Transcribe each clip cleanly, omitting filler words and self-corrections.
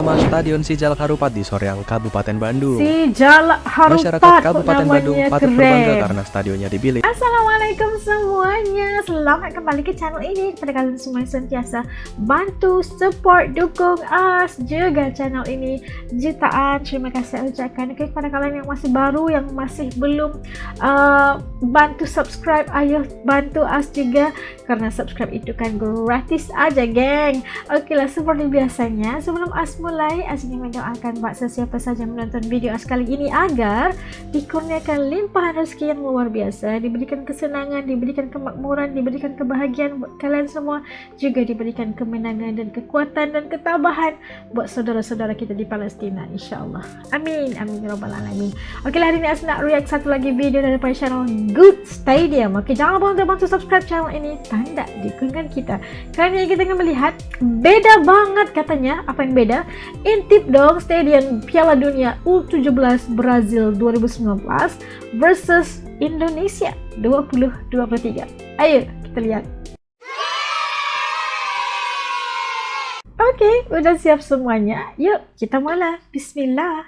Stadion Sijal Harupat di Soreang, Kabupaten Bandung. Sijal Harupat, masyarakat Kabupaten Bandung patut keren. berbangga karena stadionnya dipilih. Assalamualaikum semuanya, selamat kembali ke channel ini. Kepada kalian semua yang sentiasa bantu, support, dukung us juga channel ini jutaan. Terima kasih saya ucapkan. Oke, kepada kalian yang masih baru, yang masih belum bantu subscribe, ayo bantu us juga, karena subscribe itu kan gratis aja, geng. Oke lah, seperti biasanya sebelum us mulai, as ingin mendoakan buat sesiapa saja menonton video as kali ini agar dikurniakan limpahan rezeki yang luar biasa, diberikan kesenangan, diberikan kemakmuran, diberikan kebahagiaan buat kalian semua, juga diberikan kemenangan dan kekuatan dan ketabahan buat saudara-saudara kita di Palestina, insyaallah. Amin, amin ya rabbal alamin. Oke lah, hari ini as nak react satu lagi video daripada channel Good Stadium. Oke, jangan lupa untuk bantu subscribe channel ini, tanda dukungan kita, karena kita akan melihat beda banget katanya. Apa yang beda? Intip dong, Stadion Piala Dunia U17 Brazil 2019 versus Indonesia 2023. Ayo kita lihat. Oke, udah siap semuanya. Yuk kita mulai. Bismillah.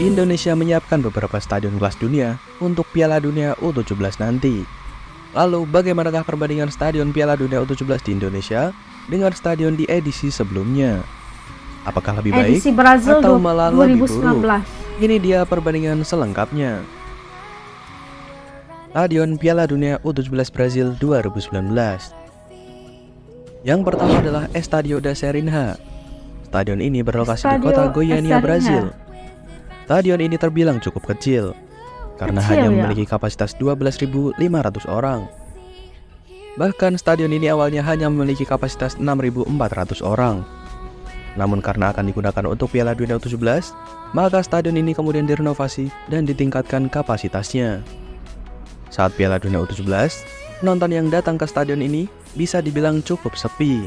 Indonesia menyiapkan beberapa stadion kelas dunia untuk Piala Dunia U17 nanti. Lalu, bagaimanakah perbandingan stadion Piala Dunia U17 di Indonesia dengan stadion di edisi sebelumnya? Apakah lebih baik edisi Brazil atau malah lebih 2019? buruk? Ini dia perbandingan selengkapnya. Stadion Piala Dunia U17 Brazil 2019. Yang pertama adalah Estadio da Serinha. Stadion ini berlokasi di kota Goiânia, Brazil. Stadion ini terbilang cukup kecil karena hanya memiliki kapasitas 12.500 orang. Bahkan stadion ini awalnya hanya memiliki kapasitas 6.400 orang. Namun karena akan digunakan untuk Piala Dunia U17, maka stadion ini kemudian direnovasi dan ditingkatkan kapasitasnya. Saat Piala Dunia U17, penonton yang datang ke stadion ini bisa dibilang cukup sepi,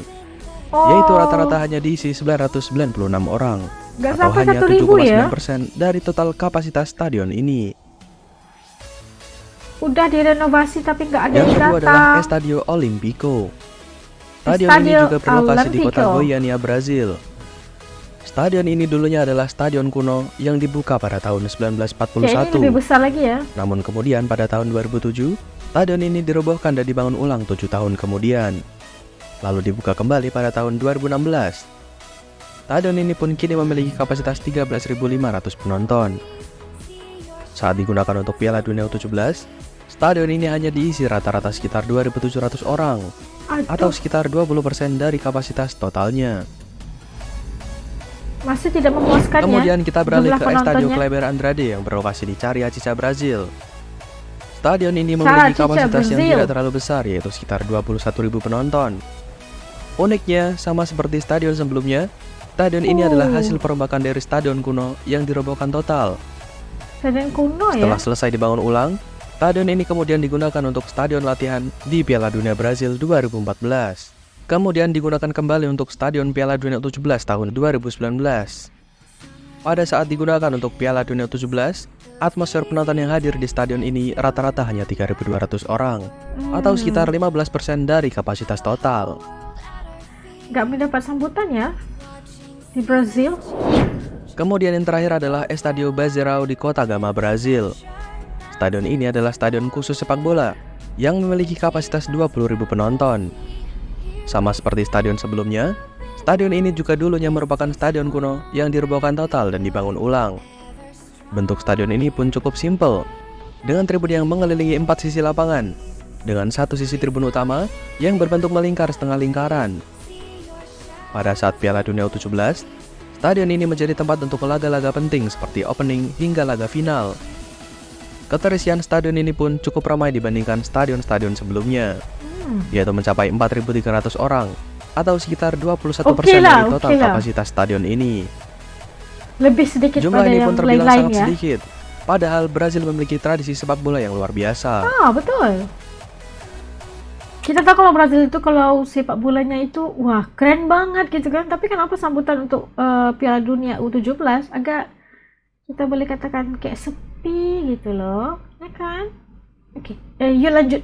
yaitu rata-rata hanya diisi 996 orang. Atau hanya 7,9% ya? Dari total kapasitas stadion ini. Udah direnovasi tapi nggak ada yang yang kedua datang. adalah Estadio Olimpico. Stadion ini juga berlokasi di kota Goiânia, Brazil. Stadion ini dulunya adalah stadion kuno yang dibuka pada tahun 1941. Kayaknya lebih besar lagi ya. Namun kemudian pada tahun 2007, stadion ini dirobohkan dan dibangun ulang 7 tahun kemudian. Lalu dibuka kembali pada tahun 2016. Stadion ini pun kini memiliki kapasitas 13.500 penonton. Saat digunakan untuk Piala Dunia U17, stadion ini hanya diisi rata-rata sekitar 2.700 orang, atau sekitar 20% dari kapasitas totalnya. Masih tidak memuaskan. Kemudian kita beralih ke Estadio Kleber Andrade yang berlokasi di Cariacica, Brazil. Stadion ini memiliki kapasitas yang tidak terlalu besar, yaitu sekitar 21.000 penonton. Uniknya, sama seperti stadion sebelumnya, stadion ini adalah hasil perombakan dari stadion kuno yang dirobohkan total. Stadion kuno ya? Setelah selesai dibangun ulang, stadion ini kemudian digunakan untuk stadion latihan di Piala Dunia Brazil 2014. Kemudian digunakan kembali untuk stadion Piala Dunia U17 tahun 2019. Pada saat digunakan untuk Piala Dunia U17, atmosfer penonton yang hadir di stadion ini rata-rata hanya 3.200 orang, atau sekitar 15% dari kapasitas total. Gak mendapat sambutan ya di Brazil. Kemudian yang terakhir adalah Estadio Brasileirão di Kota Gama, Brazil. Stadion ini adalah stadion khusus sepak bola yang memiliki kapasitas 20.000 penonton. Sama seperti stadion sebelumnya, stadion ini juga dulunya merupakan stadion kuno yang dirobohkan total dan dibangun ulang. Bentuk stadion ini pun cukup simpel, dengan tribun yang mengelilingi 4 sisi lapangan, dengan satu sisi tribun utama yang berbentuk melingkar setengah lingkaran. Pada saat Piala Dunia U17, stadion ini menjadi tempat untuk laga-laga penting seperti opening hingga laga final. Keterisian stadion ini pun cukup ramai dibandingkan stadion-stadion sebelumnya, yaitu mencapai 4.300 orang, atau sekitar 21% dari total kapasitas stadion ini. Lebih sedikit jumlah pada ini pun terbilang sangat ya? sedikit, padahal Brazil memiliki tradisi sepak bola yang luar biasa. Betul. Kita tahu kalau Brazil itu kalau sepak bolanya itu wah keren banget gitu kan. Tapi kenapa sambutan untuk Piala Dunia U17 agak kita boleh katakan kayak sepi gitu loh, ya kan? Okey, you lanjut.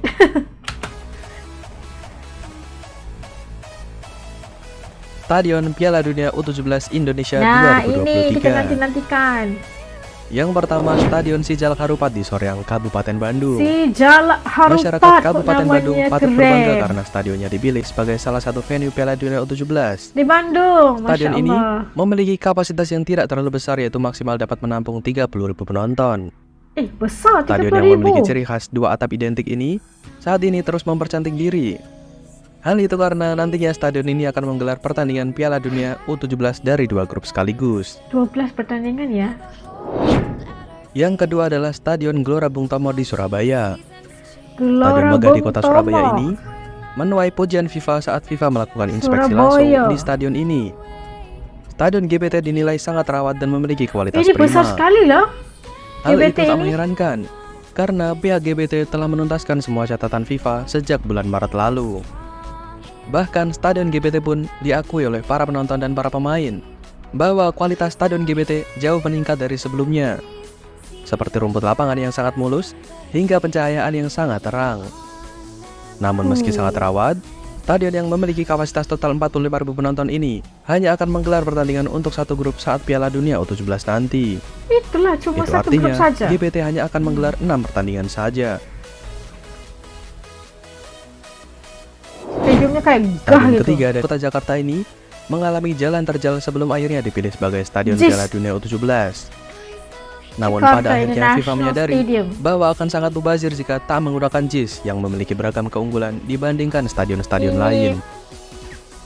Stadion Piala Dunia U17 Indonesia Nah, 2023. ini kita nanti-nantikan. Yang pertama, Stadion Sijalak Harupat di Soreang, Kabupaten Bandung. Sijalak Harupat. Masyarakat Kabupaten Bandung patut keren. berbangga karena stadionnya dipilih sebagai salah satu venue Piala Dunia U17. Di Bandung, Stadion Masya ini Allah. memiliki kapasitas yang tidak terlalu besar, yaitu maksimal dapat menampung 30.000 penonton. Besar, Stadion 30.000. yang memiliki ciri khas dua atap identik ini saat ini terus mempercantik diri. Hal itu karena nantinya stadion ini akan menggelar pertandingan Piala Dunia U17 dari 2 grup sekaligus. 12 pertandingan ya. Yang kedua adalah Stadion Gelora Bung Tomo di Surabaya. Stadion Gelora megah di Bung kota Tomo. Surabaya ini menuai pujian FIFA saat FIFA melakukan inspeksi Surabaya. langsung di stadion ini. Stadion GBT dinilai sangat rawat dan memiliki kualitas Ini prima. besar sekali loh. Hal GBT itu tak ini. mengherankan, karena pihak GBT telah menuntaskan semua catatan FIFA sejak bulan Maret lalu. Bahkan stadion GBT pun diakui oleh para penonton dan para pemain bahwa kualitas stadion GBT jauh meningkat dari sebelumnya, seperti rumput lapangan yang sangat mulus hingga pencahayaan yang sangat terang. Namun meski sangat rawat, stadion yang memiliki kapasitas total 45.000 penonton ini hanya akan menggelar pertandingan untuk satu grup saat Piala Dunia U17 nanti. Itulah cuma Itu satu grup artinya saja. GBT hanya akan menggelar 6 pertandingan saja. Stadiumnya kayak gah Stadion gitu. ketiga dari kota Jakarta ini mengalami jalan terjal sebelum akhirnya dipilih sebagai Stadion Jis. Piala Dunia U17. Namun Jakarta pada akhirnya FIFA International menyadari Stadium. bahwa akan sangat mubazir jika tak menggunakan JIS yang memiliki beragam keunggulan dibandingkan stadion-stadion lain.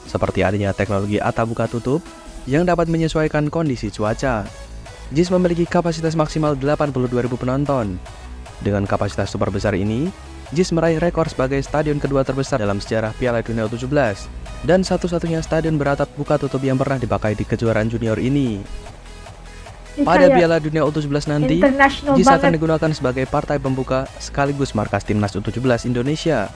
Seperti adanya teknologi atap buka tutup yang dapat menyesuaikan kondisi cuaca. JIS memiliki kapasitas maksimal 82.000 penonton. Dengan kapasitas super besar ini, JIS meraih rekor sebagai stadion kedua terbesar dalam sejarah Piala Dunia U17 dan satu-satunya stadion beratap buka tutup yang pernah dipakai di kejuaraan junior ini. Ini Pada kayak Piala Dunia U17 nanti, international JIS akan banget. digunakan sebagai partai pembuka sekaligus markas timnas U17 Indonesia.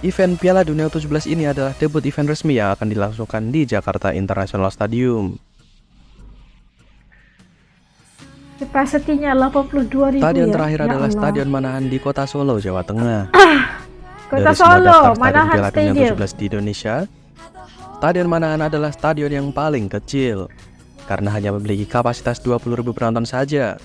Event Piala Dunia U17 ini adalah debut event resmi yang akan dilangsungkan di Jakarta International Stadium. Kapasitinya 82.000 Stadion ya. terakhir Ya adalah Allah. Stadion Manahan di Kota Solo, Jawa Tengah. Kota Dari semua Solo, daftar stadion Manahan Piala Dunia Stadium. U17 di Indonesia, Stadion Manahan adalah stadion yang paling kecil karena hanya memiliki kapasitas 20.000 penonton saja.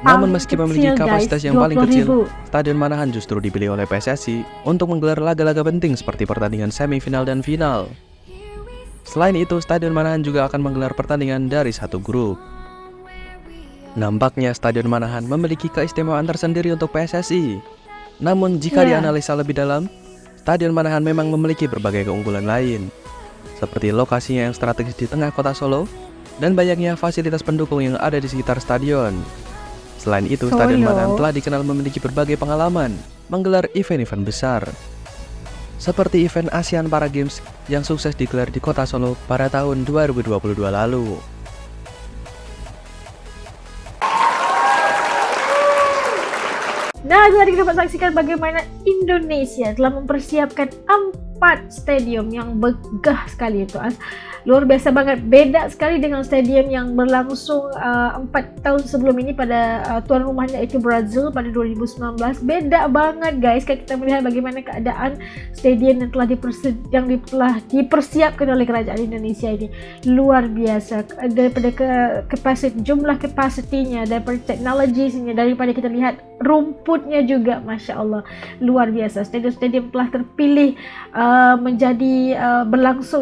Namun meski Paling memiliki kecil, kapasitas guys, yang paling kecil, 20.000. Stadion Manahan justru dipilih oleh PSSI untuk menggelar laga-laga penting seperti pertandingan semifinal dan final. Selain itu, Stadion Manahan juga akan menggelar pertandingan dari satu grup. Nampaknya Stadion Manahan memiliki keistimewaan tersendiri untuk PSSI. Namun jika Ya. dianalisa lebih dalam, Stadion Manahan memang memiliki berbagai keunggulan lain, seperti lokasinya yang strategis di tengah kota Solo dan banyaknya fasilitas pendukung yang ada di sekitar stadion. Selain itu, Stadion Solo. Manahan telah dikenal memiliki berbagai pengalaman menggelar event-event besar, seperti event ASEAN Para Games yang sukses digelar di kota Solo pada tahun 2022 lalu. Nah, tadi kita dapat saksikan bagaimana Indonesia telah mempersiapkan 4 stadium yang megah sekali itu. Luar biasa banget, beda sekali dengan stadium yang berlangsung 4 tahun sebelum ini pada tuan rumahnya itu Brazil pada 2019. Beda banget guys, kalau kita melihat bagaimana keadaan stadium yang telah dipersiapkan oleh kerajaan Indonesia ini. Luar biasa, daripada jumlah kapasitinya, daripada teknologinya, daripada kita lihat rumputnya juga, Masya Allah, luar biasa. Stadium-stadium telah terpilih menjadi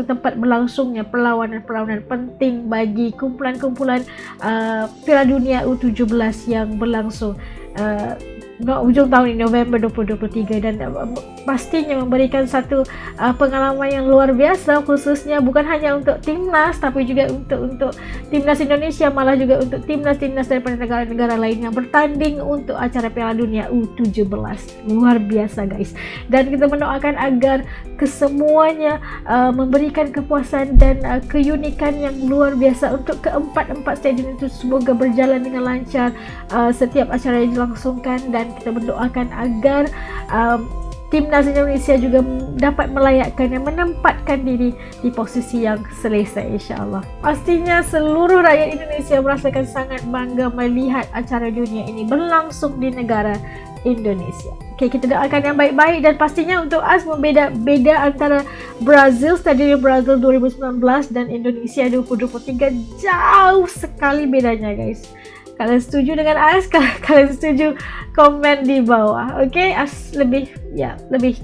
tempat berlangsungnya perlawanan-perlawanan penting bagi kumpulan-kumpulan Piala Dunia U17 yang berlangsung ujung tahun ini, November 2023, dan pastinya memberikan satu pengalaman yang luar biasa, khususnya bukan hanya untuk timnas tapi juga untuk timnas Indonesia, malah juga untuk timnas-timnas daripada negara-negara lain yang bertanding untuk acara Piala Dunia U17. Luar biasa guys, dan kita mendoakan agar kesemuanya memberikan kepuasan dan keunikan yang luar biasa untuk keempat stadion itu. Semoga berjalan dengan lancar setiap acara yang dilangsungkan, dan kita mendoakan agar timnas Indonesia juga dapat melayakkan dan menempatkan diri di posisi yang selesa, insyaAllah. Pastinya seluruh rakyat Indonesia merasakan sangat bangga melihat acara dunia ini berlangsung di negara Indonesia. Okay, kita doakan yang baik-baik dan pastinya untuk AS beda antara Brazil, Stadion Brazil 2019 dan Indonesia 2023 jauh sekali bedanya guys. Kalian setuju dengan AS? Kalian setuju komen di bawah. Oke, AS lebih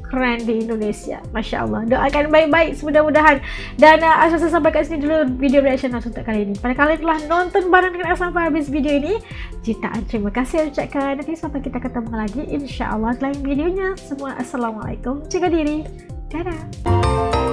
keren di Indonesia. Masya Allah. Doakan baik-baik mudah-mudahan. Dan AS rasa sampai kat sini dulu video reaction AS untuk kali ini. Pada kalian telah nonton bareng dengan AS sampai habis video ini, jutaan terima kasih ucapkan. Nanti sampai kita ketemu lagi insya Allah dalam videonya. Semua assalamualaikum. Jaga diri. Dadah.